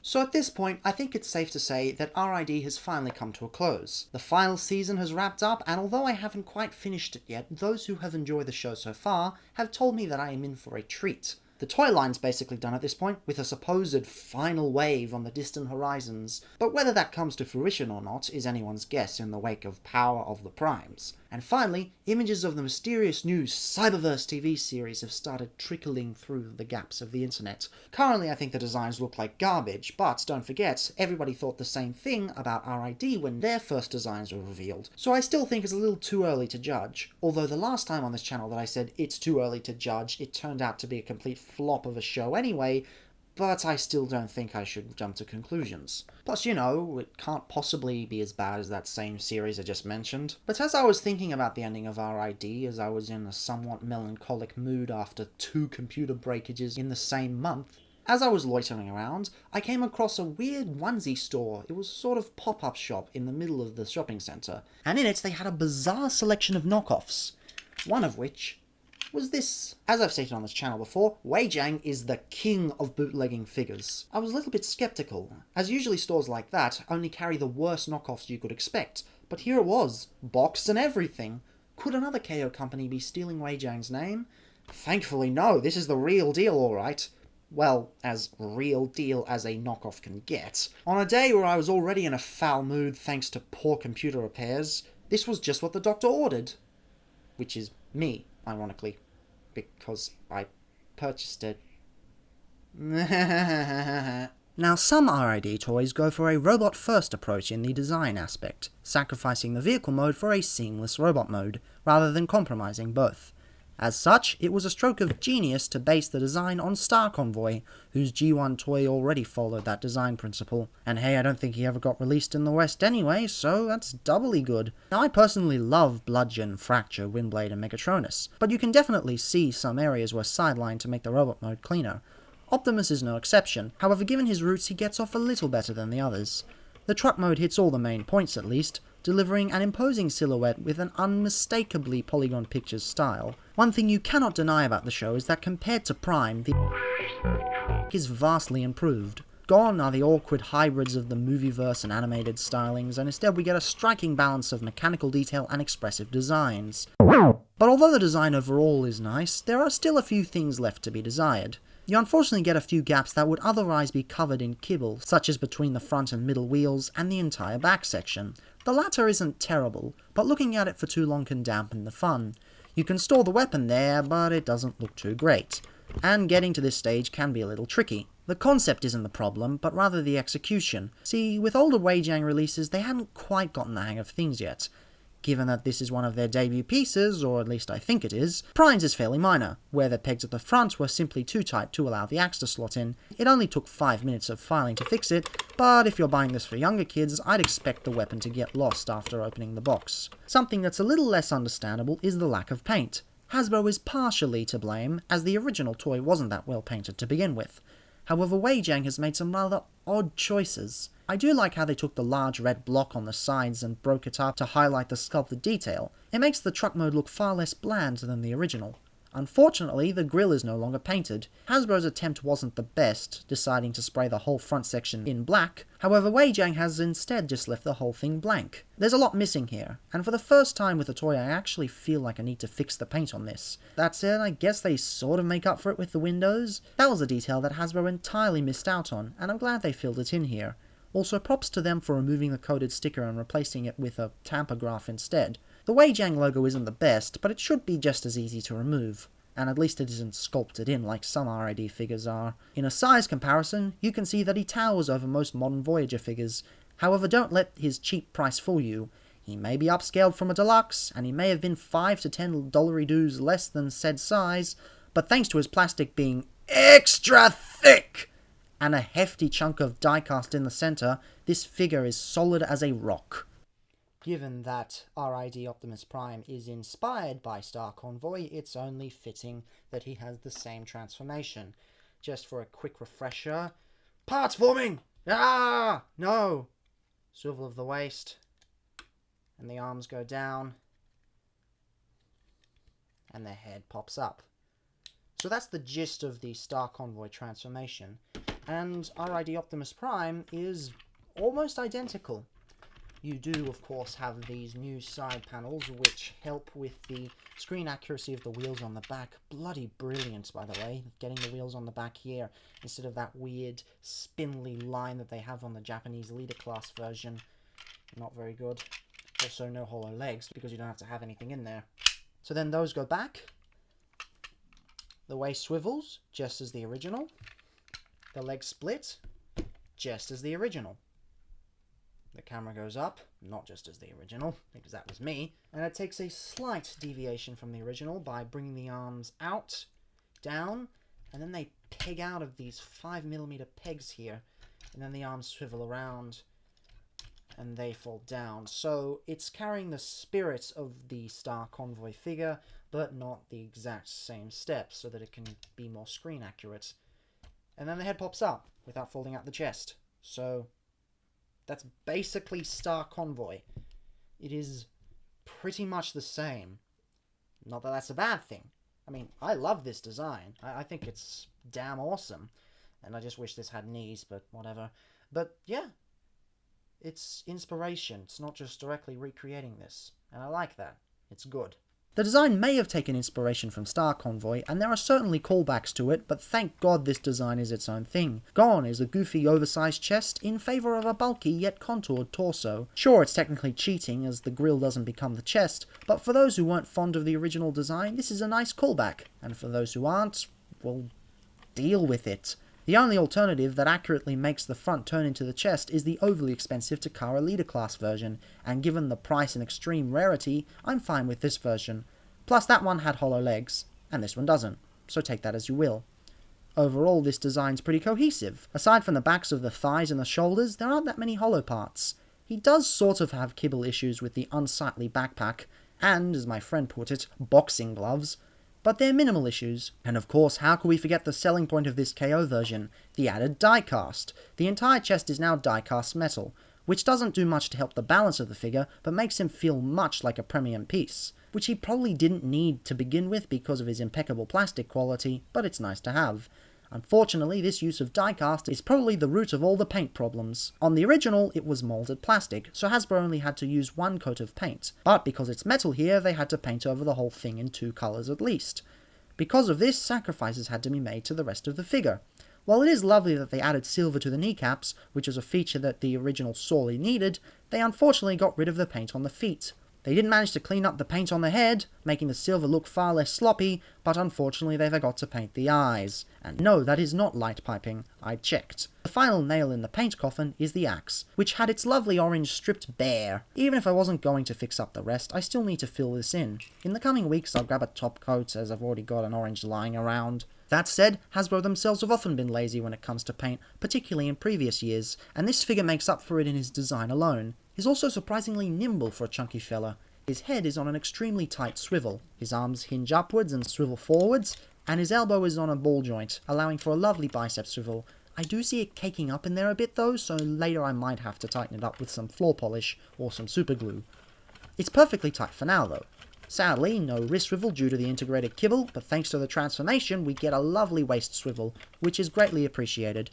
So at this point, I think it's safe to say that RID has finally come to a close. The final season has wrapped up, and although I haven't quite finished it yet, those who have enjoyed the show so far have told me that I am in for a treat. The toy line's basically done at this point, with a supposed final wave on the distant horizons, but whether that comes to fruition or not is anyone's guess in the wake of Power of the Primes. And finally, images of the mysterious new Cyberverse TV series have started trickling through the gaps of the internet. Currently I think the designs look like garbage, but don't forget, everybody thought the same thing about RID when their first designs were revealed. So I still think it's a little too early to judge, although the last time on this channel that I said it's too early to judge, it turned out to be a complete flop of a show anyway, but I still don't think I should jump to conclusions. Plus, you know, it can't possibly be as bad as that same series I just mentioned. But as I was thinking about the ending of RID, as I was in a somewhat melancholic mood after 2 computer breakages in the same month, as I was loitering around, I came across a weird onesie store. It was a sort of pop-up shop in the middle of the shopping centre, and in it they had a bizarre selection of knockoffs, one of which was this. As I've stated on this channel before, Weijiang is the king of bootlegging figures. I was a little bit skeptical, as usually stores like that only carry the worst knockoffs you could expect, but here it was, boxed and everything. Could another KO company be stealing Weijiang's name? Thankfully no, this is the real deal alright. Well, as real deal as a knockoff can get. On a day where I was already in a foul mood thanks to poor computer repairs, this was just what the doctor ordered. Which is me, ironically, because I purchased it. Now, some RID toys go for a robot-first approach in the design aspect, sacrificing the vehicle mode for a seamless robot mode, rather than compromising both. As such, it was a stroke of genius to base the design on Star Convoy, whose G1 toy already followed that design principle. And hey, I don't think he ever got released in the West anyway, so that's doubly good. Now, I personally love Bludgeon, Fracture, Windblade, and Megatronus, but you can definitely see some areas were sidelined to make the robot mode cleaner. Optimus is no exception, however given his roots he gets off a little better than the others. The truck mode hits all the main points at least, delivering an imposing silhouette with an unmistakably Polygon Pictures style. One thing you cannot deny about the show is that compared to Prime, the is vastly improved. Gone are the awkward hybrids of the movieverse and animated stylings, and instead we get a striking balance of mechanical detail and expressive designs. But although the design overall is nice, there are still a few things left to be desired. You unfortunately get a few gaps that would otherwise be covered in kibble, such as between the front and middle wheels and the entire back section. The latter isn't terrible, but looking at it for too long can dampen the fun. You can store the weapon there, but it doesn't look too great. And getting to this stage can be a little tricky. The concept isn't the problem, but rather the execution. See, with older Weijiang releases, they hadn't quite gotten the hang of things yet. Given that this is one of their debut pieces, or at least I think it is, Prime's is fairly minor. Where the pegs at the front were simply too tight to allow the axe to slot in, it only took 5 minutes of filing to fix it, but if you're buying this for younger kids, I'd expect the weapon to get lost after opening the box. Something that's a little less understandable is the lack of paint. Hasbro is partially to blame, as the original toy wasn't that well painted to begin with. However, Weijiang has made some rather odd choices. I do like how they took the large red block on the sides and broke it up to highlight the sculpted detail. It makes the truck mode look far less bland than the original. Unfortunately, the grille is no longer painted. Hasbro's attempt wasn't the best, deciding to spray the whole front section in black. However, Weijiang has instead just left the whole thing blank. There's a lot missing here, and for the first time with a toy I actually feel like I need to fix the paint on this. That said, I guess they sort of make up for it with the windows. That was a detail that Hasbro entirely missed out on, and I'm glad they filled it in here. Also, props to them for removing the coded sticker and replacing it with a tampograph instead. The Weijiang logo isn't the best, but it should be just as easy to remove, and at least it isn't sculpted in like some RID figures are. In a size comparison, you can see that he towers over most modern Voyager figures. However, don't let his cheap price fool you. He may be upscaled from a deluxe, and he may have been $5 to $10 less than said size, but thanks to his plastic being extra thick and a hefty chunk of die-cast in the center, this figure is solid as a rock. Given that RID Optimus Prime is inspired by Star Convoy, it's only fitting that he has the same transformation. Just for a quick refresher, parts forming! Ah! No! Swivel of the waist, and the arms go down, and the head pops up. So that's the gist of the Star Convoy transformation. and RID Optimus Prime is almost identical. You do, of course, have these new side panels which help with the screen accuracy of the wheels on the back. Bloody brilliant, by the way, getting the wheels on the back here instead of that weird spindly line that they have on the Japanese leader class version. Not very good. Also no hollow legs because you don't have to have anything in there. So then those go back. The waist swivels, just as the original. The legs split, just as the original. The camera goes up, not just as the original, because that was me, and it takes a slight deviation from the original by bringing the arms out, down, and then they peg out of these 5mm pegs here, and then the arms swivel around, and they fall down. So it's carrying the spirit of the Star Convoy figure, but not the exact same steps, so that it can be more screen accurate. And then the head pops up, without folding out the chest. So that's basically Star Convoy. It is pretty much the same. Not that that's a bad thing. I mean, I love this design. I think it's damn awesome. And I just wish this had knees, but whatever. But yeah, it's inspiration. It's not just directly recreating this. And I like that. It's good. The design may have taken inspiration from Star Convoy, and there are certainly callbacks to it, but thank God this design is its own thing. Gone is a goofy, oversized chest in favour of a bulky yet contoured torso. Sure, it's technically cheating, as the grille doesn't become the chest, but for those who weren't fond of the original design, this is a nice callback, and for those who aren't, well, deal with it. The only alternative that accurately makes the front turn into the chest is the overly expensive Takara Leader Class version, and given the price and extreme rarity, I'm fine with this version. Plus that one had hollow legs, and this one doesn't, so take that as you will. Overall, this design's pretty cohesive. Aside from the backs of the thighs and the shoulders, there aren't that many hollow parts. He does sort of have kibble issues with the unsightly backpack, and, as my friend put it, boxing gloves, but they're minimal issues. And of course, how could we forget the selling point of this KO version? The added die-cast. The entire chest is now die-cast metal, which doesn't do much to help the balance of the figure, but makes him feel much like a premium piece, which he probably didn't need to begin with because of his impeccable plastic quality, but it's nice to have. Unfortunately, this use of die-cast is probably the root of all the paint problems. On the original, it was molded plastic, so Hasbro only had to use one coat of paint, but because it's metal here, they had to paint over the whole thing in 2 colours at least. Because of this, sacrifices had to be made to the rest of the figure. While it is lovely that they added silver to the kneecaps, which was a feature that the original sorely needed, they unfortunately got rid of the paint on the feet. They didn't manage to clean up the paint on the head, making the silver look far less sloppy, but unfortunately they forgot to paint the eyes. And no, that is not light piping, I checked. The final nail in the paint coffin is the axe, which had its lovely orange stripped bare. Even if I wasn't going to fix up the rest, I still need to fill this in. In the coming weeks I'll grab a top coat, as I've already got an orange lying around. That said, Hasbro themselves have often been lazy when it comes to paint, particularly in previous years, and this figure makes up for it in his design alone. He's also surprisingly nimble for a chunky fella. His head is on an extremely tight swivel, his arms hinge upwards and swivel forwards, and his elbow is on a ball joint, allowing for a lovely bicep swivel. I do see it caking up in there a bit though, so later I might have to tighten it up with some floor polish or some super glue. It's perfectly tight for now though. Sadly, no wrist swivel due to the integrated kibble, but thanks to the transformation we get a lovely waist swivel, which is greatly appreciated.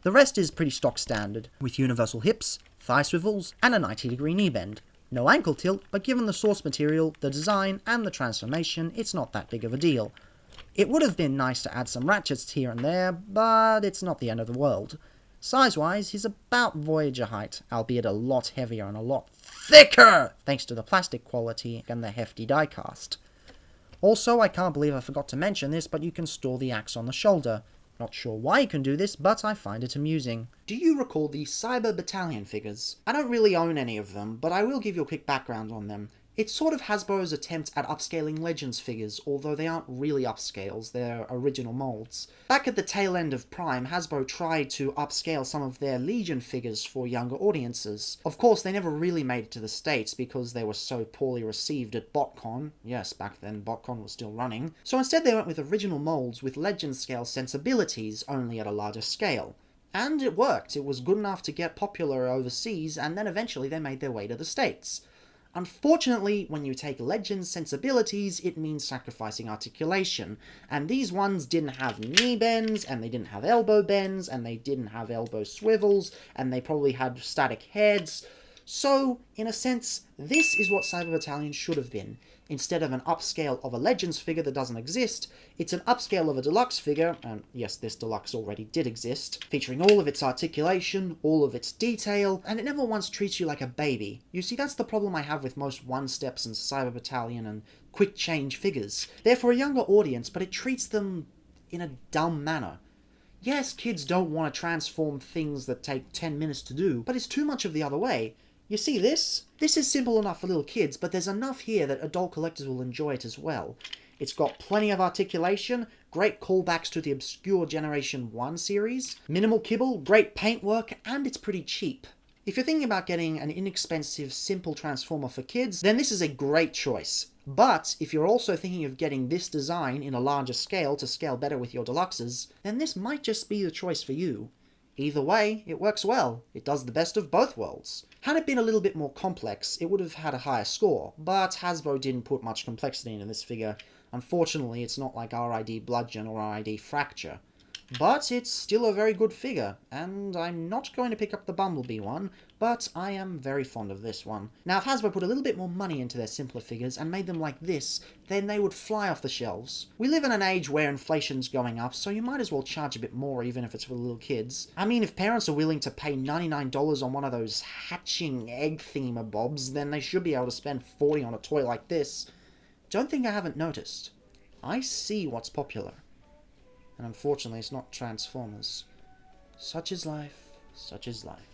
The rest is pretty stock standard, with universal hips, thigh swivels, and a 90-degree knee bend. No ankle tilt, but given the source material, the design, and the transformation, it's not that big of a deal. It would have been nice to add some ratchets here and there, but it's not the end of the world. Size-wise, he's about Voyager height, albeit a lot heavier and a lot thicker, thanks to the plastic quality and the hefty die-cast. Also, I can't believe I forgot to mention this, but you can store the axe on the shoulder. Not sure why you can do this, but I find it amusing. Do you recall the Cyber Battalion figures? I don't really own any of them, but I will give you a quick background on them. It's sort of Hasbro's attempt at upscaling Legends figures, although they aren't really upscales, they're original molds. Back at the tail end of Prime, Hasbro tried to upscale some of their Legion figures for younger audiences. Of course, they never really made it to the States because they were so poorly received at BotCon. Yes, back then BotCon was still running. So instead they went with original molds with Legend scale sensibilities, only at a larger scale. And it worked. It was good enough to get popular overseas, and then eventually they made their way to the States. Unfortunately, when you take Legend's sensibilities, it means sacrificing articulation, and these ones didn't have knee bends, and they didn't have elbow bends, and they didn't have elbow swivels, and they probably had static heads. So, in a sense, this is what Cyber Battalion should have been. Instead of an upscale of a Legends figure that doesn't exist, it's an upscale of a deluxe figure, and yes, this deluxe already did exist, featuring all of its articulation, all of its detail, and it never once treats you like a baby. You see, that's the problem I have with most one-steps and Cyber Battalion and quick change figures. They're for a younger audience, but it treats them in a dumb manner. Yes, kids don't want to transform things that take 10 minutes to do, but it's too much of the other way. You see this? This is simple enough for little kids, but there's enough here that adult collectors will enjoy it as well. It's got plenty of articulation, great callbacks to the obscure Generation 1 series, minimal kibble, great paintwork, and it's pretty cheap. If you're thinking about getting an inexpensive, simple Transformer for kids, then this is a great choice. But if you're also thinking of getting this design in a larger scale to scale better with your deluxes, then this might just be the choice for you. Either way, it works well. It does the best of both worlds. Had it been a little bit more complex, it would have had a higher score, but Hasbro didn't put much complexity into this figure. Unfortunately, it's not like RID Bludgeon or RID Fracture. But it's still a very good figure, and I'm not going to pick up the Bumblebee one, but I am very fond of this one. Now, if Hasbro put a little bit more money into their simpler figures and made them like this, then they would fly off the shelves. We live in an age where inflation's going up, so you might as well charge a bit more even if it's for little kids. I mean, if parents are willing to pay $99 on one of those hatching egg thingamabobs, then they should be able to spend $40 on a toy like this. Don't think I haven't noticed. I see what's popular. And unfortunately, it's not Transformers. Such is life, such is life.